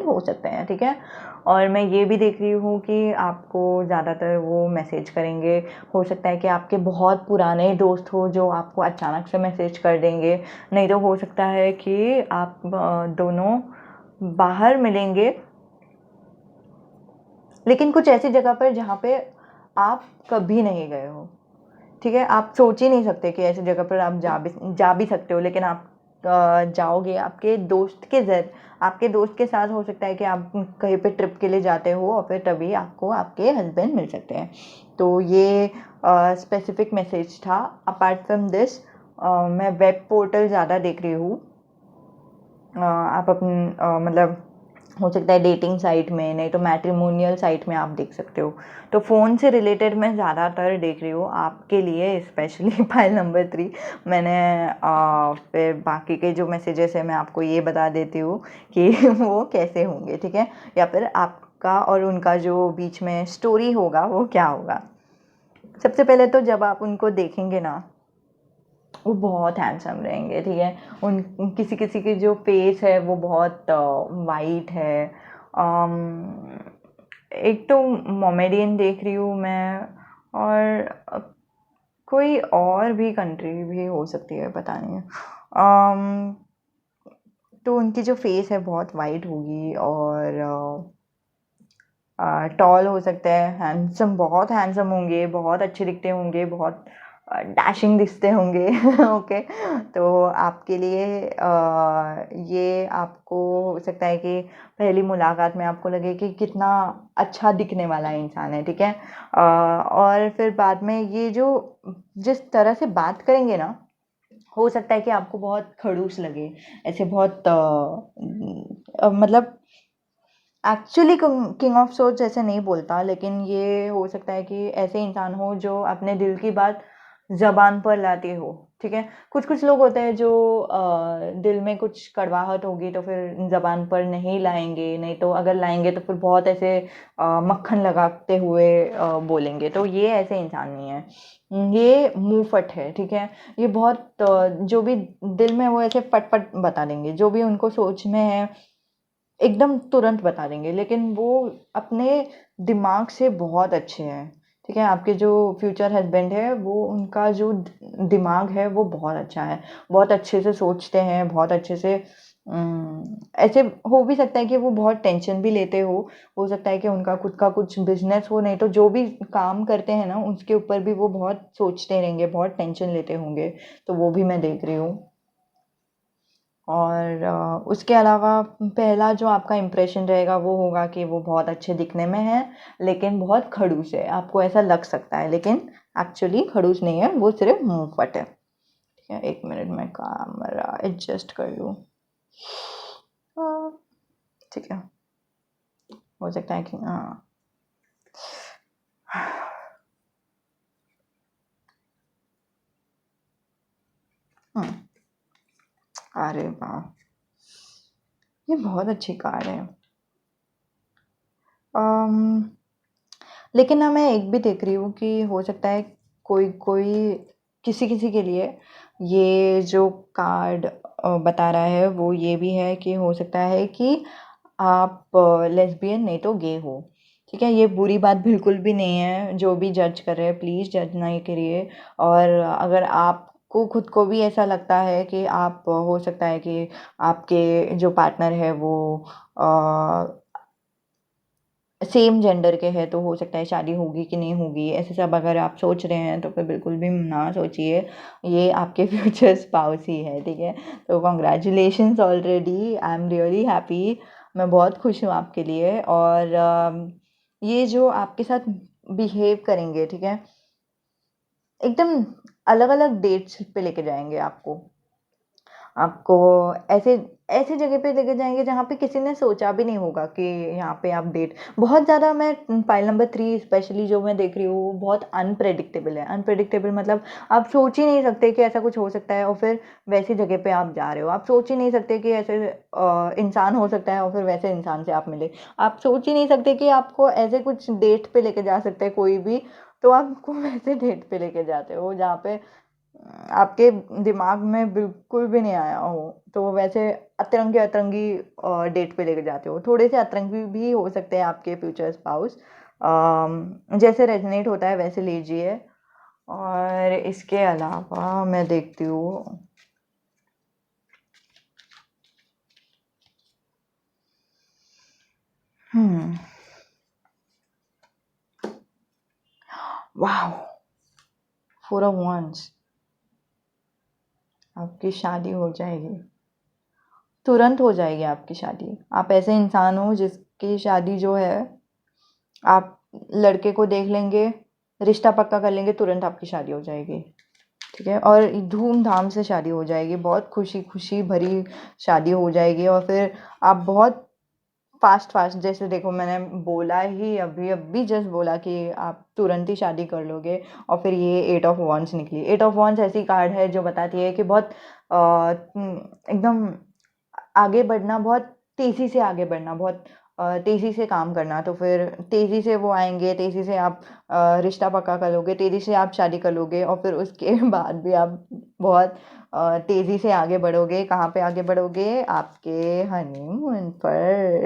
हो सकते हैं, ठीक है। और मैं ये भी देख रही हूँ कि आपको ज़्यादातर वो मैसेज करेंगे, हो सकता है कि आपके बहुत पुराने दोस्त हो जो आपको अचानक से मैसेज कर देंगे, नहीं तो हो सकता है कि आप दोनों बाहर मिलेंगे, लेकिन कुछ ऐसी जगह पर जहाँ पे आप कभी नहीं गए हो, ठीक है। आप सोच ही नहीं सकते कि ऐसी जगह पर आप जा भी सकते हो, लेकिन आप जाओगे आपके दोस्त के साथ। हो सकता है कि आप कहीं पे ट्रिप के लिए जाते हो और फिर तभी आपको आपके हस्बैंड मिल सकते हैं। तो ये स्पेसिफिक मैसेज था। अपार्ट फ्रॉम दिस मैं वेब पोर्टल ज़्यादा देख रही हूँ। आप मतलब हो सकता है डेटिंग साइट में, नहीं तो मैट्रिमोनियल साइट में आप देख सकते हो। तो फ़ोन से रिलेटेड मैं ज़्यादातर देख रही हूँ आपके लिए, स्पेशली फाइल नंबर 3। मैंने फिर बाकी के जो मैसेजेस है मैं आपको ये बता देती हूँ कि वो कैसे होंगे, ठीक है, या फिर आपका और उनका जो बीच में स्टोरी होगा वो क्या होगा। सबसे पहले तो जब आप उनको देखेंगे ना, वो बहुत हैंडसम रहेंगे, ठीक है। किसी किसी की जो फेस है वो बहुत वाइट है। एक तो मोमेडियन देख रही हूँ मैं, और कोई और भी कंट्री भी हो सकती है, पता नहीं है। तो उनकी जो फेस है बहुत वाइट होगी, और टॉल हो सकता है, हैंडसम, बहुत हैंडसम होंगे, बहुत अच्छे दिखते होंगे, बहुत डैशिंग दिखते होंगे। ओके। तो आपके लिए ये आपको हो सकता है कि पहली मुलाकात में आपको लगे कि कितना अच्छा दिखने वाला इंसान है, ठीक है। और फिर बाद में ये जो जिस तरह से बात करेंगे ना, हो सकता है कि आपको बहुत खड़ूस लगे, ऐसे बहुत मतलब एक्चुअली किंग ऑफ सोर्ड्स ऐसे नहीं बोलता, लेकिन ये हो सकता है कि ऐसे इंसान हो जो अपने दिल की बात जबान पर लाते हो, ठीक है। कुछ कुछ लोग होते हैं जो दिल में कुछ कड़वाहट होगी तो फिर जबान पर नहीं लाएंगे, नहीं तो अगर लाएंगे तो फिर बहुत ऐसे मक्खन लगाते हुए बोलेंगे। तो ये ऐसे इंसान नहीं है, ये मुंहफट है, ठीक है। ये बहुत जो भी दिल में वो ऐसे फट फट बता देंगे, जो भी उनको सोच में है एकदम तुरंत बता देंगे, लेकिन वो अपने दिमाग से बहुत अच्छे हैं, ठीक है। आपके जो फ्यूचर हस्बैंड है वो, उनका जो दिमाग है वो बहुत अच्छा है, बहुत अच्छे से सोचते हैं, बहुत अच्छे से ऐसे हो भी सकता है कि वो बहुत टेंशन भी लेते हो सकता है कि उनका खुद का कुछ बिजनेस हो, नहीं तो जो भी काम करते हैं ना उसके ऊपर भी वो बहुत सोचते रहेंगे, बहुत टेंशन लेते होंगे। तो वो भी मैं देख रही हूँ। और उसके अलावा पहला जो आपका इम्प्रेशन रहेगा वो होगा कि वो बहुत अच्छे दिखने में है, लेकिन बहुत खड़ूस है, आपको ऐसा लग सकता है, लेकिन एक्चुअली खड़ूस नहीं है, वो सिर्फ मुंहफट है, ठीक है। 1 मिनट में कैमरा एडजस्ट कर लूँ, ठीक है। हो सकता है कि हाँ, अरे वाह, ये बहुत अच्छी कार है। अम, लेकिन ना मैं एक भी देख रही हूँ कि हो सकता है कोई कोई किसी किसी के लिए ये जो कार्ड बता रहा है वो ये भी है कि हो सकता है कि आप लेस्बियन नहीं तो गे हो, ठीक है। ये बुरी बात बिल्कुल भी नहीं है, जो भी जज कर रहे हैं प्लीज़ जज नहीं करिए। और अगर आपको खुद को भी ऐसा लगता है कि आप हो सकता है कि आपके जो पार्टनर है वो सेम जेंडर के हैं, तो हो सकता है शादी होगी कि नहीं होगी, ऐसे सब अगर आप सोच रहे हैं तो फिर बिल्कुल भी ना सोचिए, ये आपके फ्यूचर स्पाउस ही है, ठीक है। तो congratulations already, I am really happy, मैं बहुत खुश हूँ आपके लिए। और ये जो आपके साथ बिहेव करेंगे, ठीक है, एकदम अलग अलग डेट्स पे लेके जाएंगे आपको, आपको ऐसे ऐसी जगह पे लेके जाएंगे जहाँ पे किसी ने सोचा भी नहीं होगा कि यहाँ पे आप डेट। बहुत ज़्यादा मैं फाइल नंबर 3 स्पेशली जो मैं देख रही हूँ बहुत अनप्रेडिक्टेबल है। अनप्रेडिक्टेबल मतलब आप सोच ही नहीं सकते कि ऐसा कुछ हो सकता है, और फिर वैसी जगह पे आप जा रहे हो। आप सोच ही नहीं सकते कि ऐसे इंसान हो सकता है और फिर वैसे इंसान से आप मिले। आप सोच ही नहीं सकते कि आपको ऐसे कुछ डेट पे लेके जा सकते हैं कोई भी, तो आपको वैसे डेट पे लेके जाते हो जहाँ पे आपके दिमाग में बिल्कुल भी नहीं आया हो, तो वैसे अतरंगी अतरंगी डेट पे लेके जाते हो। थोड़े से अतरंगी भी हो सकते हैं आपके फ्यूचर स्पाउस, जैसे रेजोनेट होता है वैसे लीजिए। और इसके अलावा मैं देखती हूँ, वाह, 4 of Wands, आपकी शादी हो जाएगी, तुरंत हो जाएगी आपकी शादी। आप ऐसे इंसान हो जिसकी शादी जो है, आप लड़के को देख लेंगे, रिश्ता पक्का कर लेंगे, तुरंत आपकी शादी हो जाएगी। ठीक है, और धूमधाम से शादी हो जाएगी, बहुत खुशी खुशी भरी शादी हो जाएगी। और फिर आप बहुत फास्ट फास्ट, जैसे देखो मैंने बोला ही अभी अभी जस्ट बोला कि आप तुरंत ही शादी कर लोगे, और फिर ये 8 of Wands निकली। 8 of Wands ऐसी कार्ड है जो बताती है कि बहुत एकदम आगे बढ़ना, बहुत तेज़ी से आगे बढ़ना, बहुत तेज़ी से काम करना। तो फिर तेज़ी से वो आएंगे, तेज़ी से आप रिश्ता पक्का कर लोगे, तेज़ी से आप शादी कर लोगे, और फिर उसके बाद भी आप बहुत तेज़ी से आगे बढ़ोगे। कहाँ पे आगे बढ़ोगे? आपके हनीमून पर।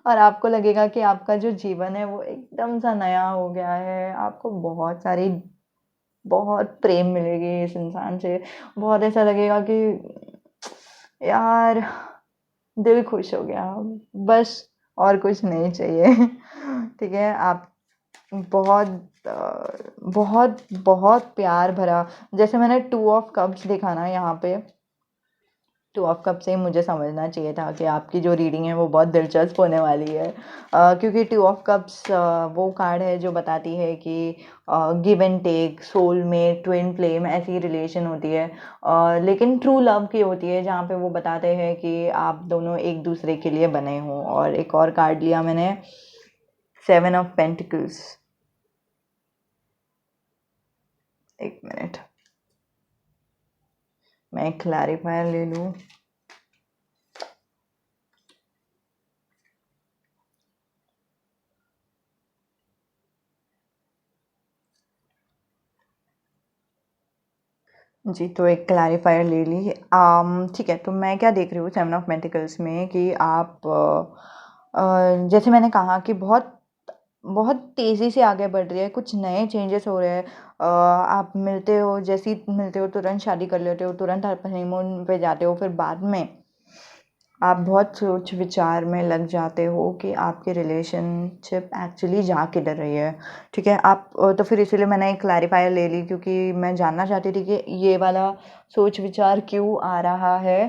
और आपको लगेगा कि आपका जो जीवन है वो एकदम सा नया हो गया है। आपको बहुत प्रेम मिलेगी इस इंसान से, बहुत ऐसा लगेगा कि यार दिल खुश हो गया, बस और कुछ नहीं चाहिए। ठीक है, आप बहुत बहुत बहुत प्यार भरा, जैसे मैंने 2 of Cups देखा ना यहाँ पे, 2 of Cups से ही मुझे समझना चाहिए था कि आपकी जो रीडिंग है वो बहुत दिलचस्प होने वाली है। क्योंकि 2 of Cups वो कार्ड है जो बताती है कि गिव एंड टेक, सोल में ट्विन फ्लेम ऐसी रिलेशन होती है, लेकिन ट्रू लव की होती है, जहाँ पे वो बताते हैं कि आप दोनों एक दूसरे के लिए बने हो। और एक और कार्ड लिया मैंने, 7 of Pentacles। एक मिनट, मैं क्लैरिफायर ले लूँ। जी, तो एक क्लैरिफायर ले ली। ठीक है, तो मैं क्या देख रही हूँ 7 of Pentacles में कि आप जैसे मैंने कहा कि बहुत बहुत तेज़ी से आगे बढ़ रही है, कुछ नए चेंजेस हो रहे हैं। आप मिलते हो, जैसे ही मिलते हो तुरंत शादी कर लेते हो, तुरंत आप हनीमून पे जाते हो, फिर बाद में आप बहुत सोच विचार में लग जाते हो कि आपकी रिलेशनशिप एक्चुअली जा किधर रही है। ठीक है, आप तो फिर इसीलिए मैंने एक क्लैरिफायर ले ली, क्योंकि मैं जानना चाहती थी कि ये वाला सोच विचार क्यों आ रहा है।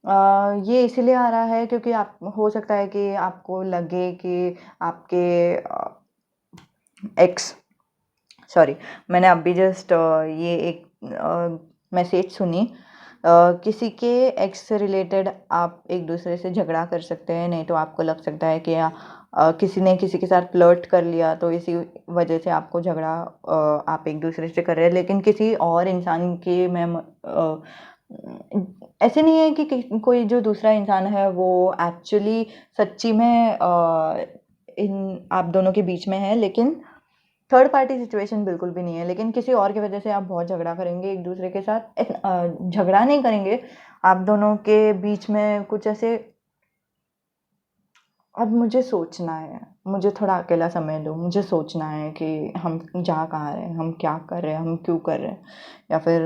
ये इसीलिए आ रहा है क्योंकि आप, हो सकता है कि आपको लगे कि आपके एक्स, सॉरी, मैंने अभी जस्ट ये एक मैसेज सुनी, किसी के एक्स से रिलेटेड आप एक दूसरे से झगड़ा कर सकते हैं, नहीं तो आपको लग सकता है कि किसी ने किसी के साथ फ्लर्ट कर लिया, तो इसी वजह से आपको झगड़ा आप एक दूसरे से कर रहे हैं। लेकिन किसी और इंसान की मैं ऐसे नहीं है कि कोई जो दूसरा इंसान है वो एक्चुअली सच्ची में इन आप दोनों के बीच में है, लेकिन थर्ड पार्टी सिचुएशन बिल्कुल भी नहीं है। लेकिन किसी और की वजह से आप बहुत झगड़ा करेंगे एक दूसरे के साथ, झगड़ा नहीं करेंगे, आप दोनों के बीच में कुछ ऐसे, अब मुझे सोचना है, मुझे थोड़ा अकेला समय दो, मुझे सोचना है कि हम जा कहाँ रहे हैं, हम क्या कर रहे हैं, हम क्यों कर रहे हैं, या फिर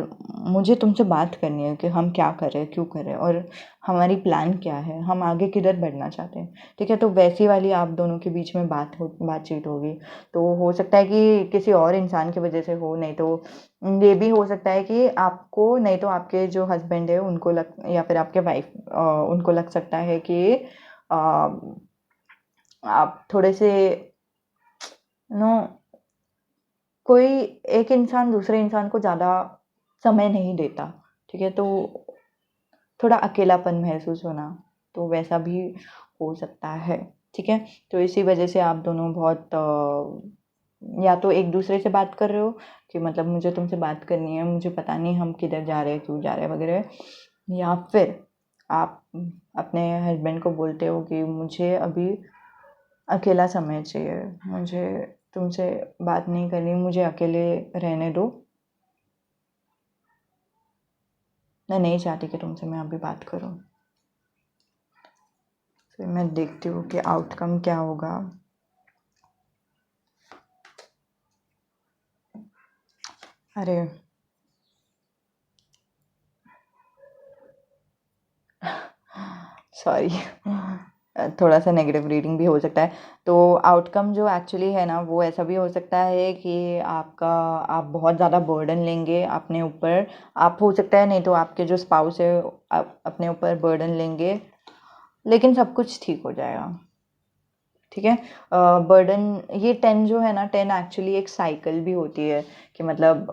मुझे तुमसे बात करनी है कि हम क्या कर रहे हैं, क्यों कर रहे हैं, और हमारी प्लान क्या है, हम आगे किधर बढ़ना चाहते हैं। ठीक है, तो वैसी वाली आप दोनों के बीच में बातचीत होगी। तो हो सकता है कि किसी और इंसान की वजह से हो, नहीं तो ये भी हो सकता है कि आपको, नहीं तो आपके जो हस्बैंड है उनको लग, या फिर आपके वाइफ, उनको लग सकता है कि आप थोड़े से नो, कोई एक इंसान दूसरे इंसान को ज़्यादा समय नहीं देता। ठीक है, तो थोड़ा अकेलापन महसूस होना, तो वैसा भी हो सकता है। ठीक है, तो इसी वजह से आप दोनों बहुत या तो एक दूसरे से बात कर रहे हो कि मतलब मुझे तुमसे बात करनी है, मुझे पता नहीं हम किधर जा रहे हैं, क्यों जा रहे हैं वगैरह, या फिर आप अपने हस्बैंड को बोलते हो कि मुझे अभी अकेला समय चाहिए, मुझे तुमसे बात नहीं करनी, मुझे अकेले रहने दो, मैं नहीं चाहती कि तुमसे मैं अभी बात करूं। फिर मैं देखती हूँ कि आउटकम क्या होगा। अरे सॉरी, थोड़ा सा नेगेटिव रीडिंग भी हो सकता है। तो आउटकम जो एक्चुअली है ना, वो ऐसा भी हो सकता है कि आप बहुत ज़्यादा बर्डन लेंगे अपने ऊपर। आप हो सकता है, नहीं तो आपके जो स्पाउस है अपने ऊपर बर्डन लेंगे, लेकिन सब कुछ ठीक हो जाएगा। ठीक है। बर्डन, ये 10 जो है ना, 10 एक्चुअली एक साइकिल भी होती है कि मतलब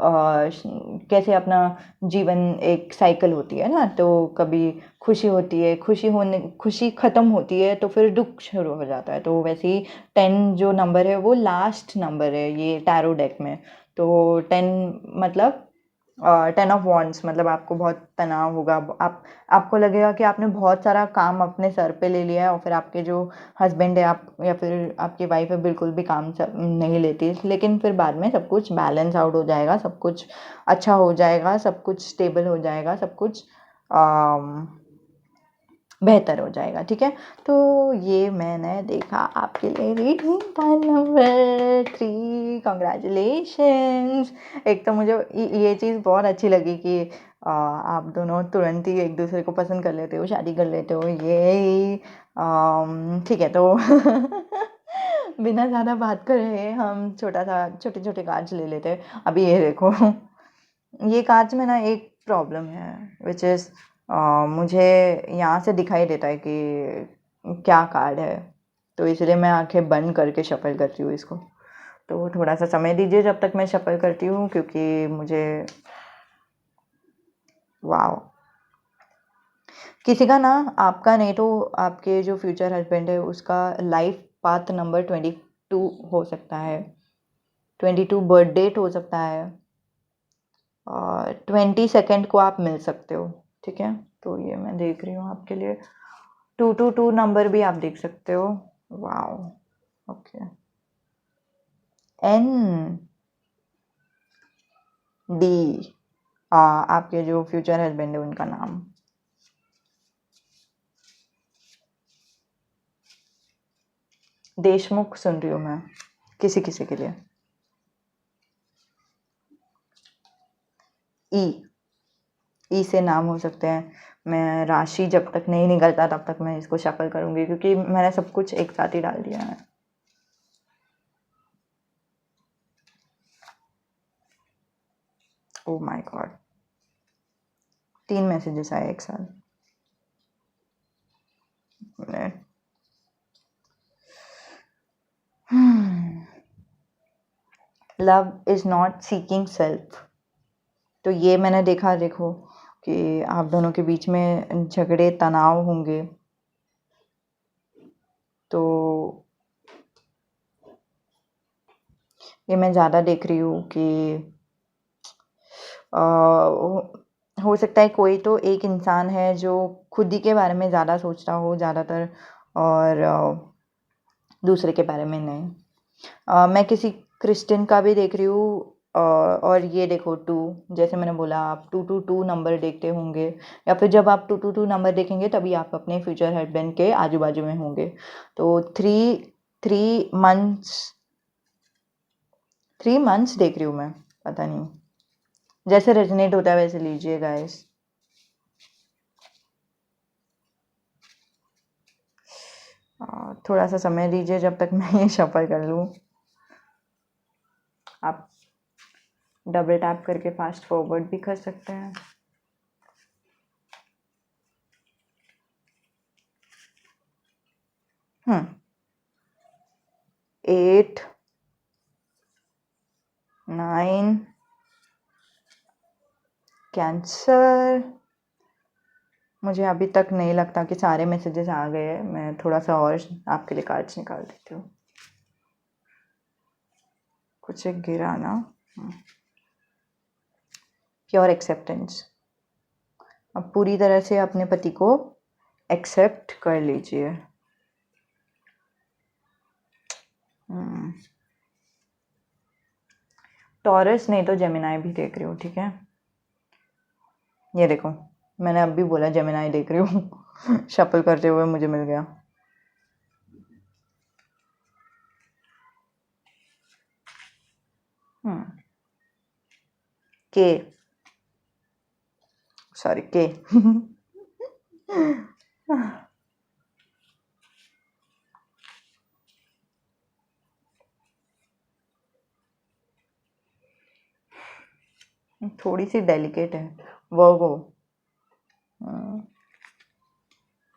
कैसे अपना जीवन एक साइकिल होती है ना, तो कभी खुशी होती है, खुशी ख़त्म होती है तो फिर दुख शुरू हो जाता है। तो वैसे ही 10 जो नंबर है वो लास्ट नंबर है ये टैरो डेक में। तो 10 मतलब 10 ऑफ वॉन्ड्स मतलब आपको बहुत तनाव होगा। आपको लगेगा कि आपने बहुत सारा काम अपने सर पे ले लिया है, और फिर आपके जो हस्बैंड है आप या फिर आपकी वाइफ है बिल्कुल भी काम नहीं लेती। लेकिन फिर बाद में सब कुछ बैलेंस आउट हो जाएगा, सब कुछ अच्छा हो जाएगा, सब कुछ स्टेबल हो जाएगा, सब कुछ बेहतर हो जाएगा। ठीक है। तो ये मैंने देखा आपके लिए रीडिंग का नंबर 3। कॉन्ग्रेचुलेशंस। एक तो मुझे ये चीज़ बहुत अच्छी लगी कि आप दोनों तुरंत ही एक दूसरे को पसंद कर लेते हो, शादी कर लेते हो। ये ठीक है। तो बिना ज़्यादा बात करे हम छोटे छोटे कार्ड्स ले लेते हैं। अभी ये देखो, ये कार्ड्स में ना एक प्रॉब्लम है, विच इज़ मुझे यहाँ से दिखाई देता है कि क्या कार्ड है, तो इसलिए मैं आंखें बंद करके शफल करती हूँ इसको। तो थोड़ा सा समय दीजिए जब तक मैं शफल करती हूँ, क्योंकि मुझे वाओ, किसी का ना, आपका नहीं तो आपके जो फ्यूचर हस्बैंड है उसका लाइफ पाथ नंबर 22 हो सकता है, 22 बर्थ डेट हो सकता है, और 22 को आप मिल सकते हो। ठीक है। तो ये मैं देख रही हूँ आपके लिए 222 नंबर भी आप देख सकते हो। Wow, okay. एन डी, आपके जो फ्यूचर हस्बैंड है उनका नाम। देशमुख सुन रही हूँ मैं किसी किसी के लिए। ई, ई से नाम हो सकते हैं। मैं राशि जब तक नहीं निकलता तब तक मैं इसको शफल करूँगी, क्योंकि मैंने सब कुछ एक साथ ही डाल दिया है। ओ माय गॉड, 3 मैसेजेस आए एक साथ। Love is not seeking self. तो ये मैंने देखा, देखो कि आप दोनों के बीच में झगड़े तनाव होंगे। तो ये मैं ज़्यादा देख रही हूँ कि हो सकता है कोई तो एक इंसान है जो खुद ही के बारे में ज़्यादा सोचता हो ज़्यादातर, और दूसरे के बारे में नहीं। मैं किसी क्रिश्चियन का भी देख रही हूँ। और ये देखो 2, जैसे मैंने बोला आप 222 नंबर देखते होंगे, या फिर जब आप 222 नंबर देखेंगे तभी आप अपने फ्यूचर हस्बैंड के आजू बाजू में होंगे। तो 3 मंथ्स देख रही हूँ मैं, पता नहीं, जैसे रेजोनेट होता है वैसे लीजिए गाइस। थोड़ा सा समय दीजिए जब तक मैं ये शफल कर लूँ। आप डबल टैप करके फास्ट फॉरवर्ड भी कर सकते हैं। हम्म 8, 9, कैंसर। मुझे अभी तक नहीं लगता कि सारे मैसेजेस आ गए हैं। मैं थोड़ा सा और आपके लिए कार्ड्स निकाल देती हूँ। कुछ एक गिरा ना। Pure acceptance. अब पूरी तरह से अपने पति को एक्सेप्ट कर लीजिए। टॉरस नहीं तो जेमिनाई भी देख रही हूँ। ठीक है। ये देखो, मैंने अब भी बोला जेमिनाई देख रही हूँ शफल करते हुए मुझे मिल गया। के, सॉरी के थोड़ी सी डेलिकेट है वर्गो।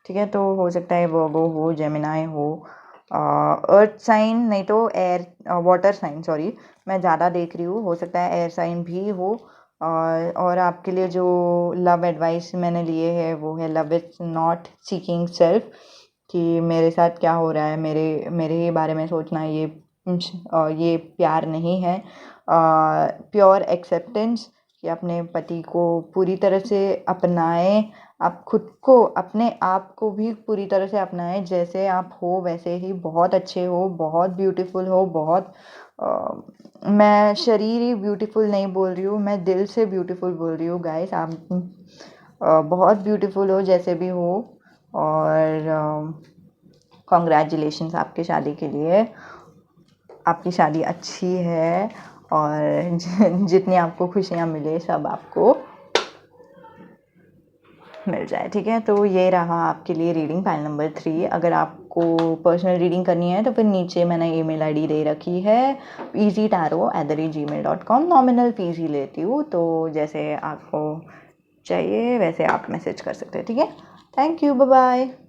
ठीक है, तो हो सकता है वर्गो हो, जेमिनाई हो, अर्थ साइन नहीं तो एयर वाटर साइन, सॉरी मैं ज़्यादा देख रही हूँ, हो सकता है एयर साइन भी हो। और आपके लिए जो लव एडवाइस मैंने लिए है वो है love is not seeking self, कि मेरे साथ क्या हो रहा है, मेरे मेरे ही बारे में सोचना, ये प्यार नहीं है। प्योर एक्सेप्टेंस, कि अपने पति को पूरी तरह से अपनाएं, आप खुद को अपने आप को भी पूरी तरह से अपनाएं, जैसे आप हो वैसे ही बहुत अच्छे हो, बहुत ब्यूटीफुल हो, बहुत मैं शरीर ही ब्यूटीफुल नहीं बोल रही हूँ, मैं दिल से ब्यूटीफुल बोल रही हूँ गाइस। आप बहुत ब्यूटीफुल हो जैसे भी हो। और कॉन्ग्रेचुलेशंस आपकी शादी के लिए, आपकी शादी अच्छी है और जितनी आपको खुशियाँ मिले सब आपको मिल जाए। ठीक है, तो ये रहा आपके लिए रीडिंग पाइल नंबर 3। अगर आपको पर्सनल रीडिंग करनी है तो फिर नीचे मैंने ईमेल आईडी दे रखी है easytarot@gmail.com। नॉमिनल फीस ही लेती हूँ, तो जैसे आपको चाहिए वैसे आप मैसेज कर सकते हैं। ठीक है, थैंक यू, बाय बाय।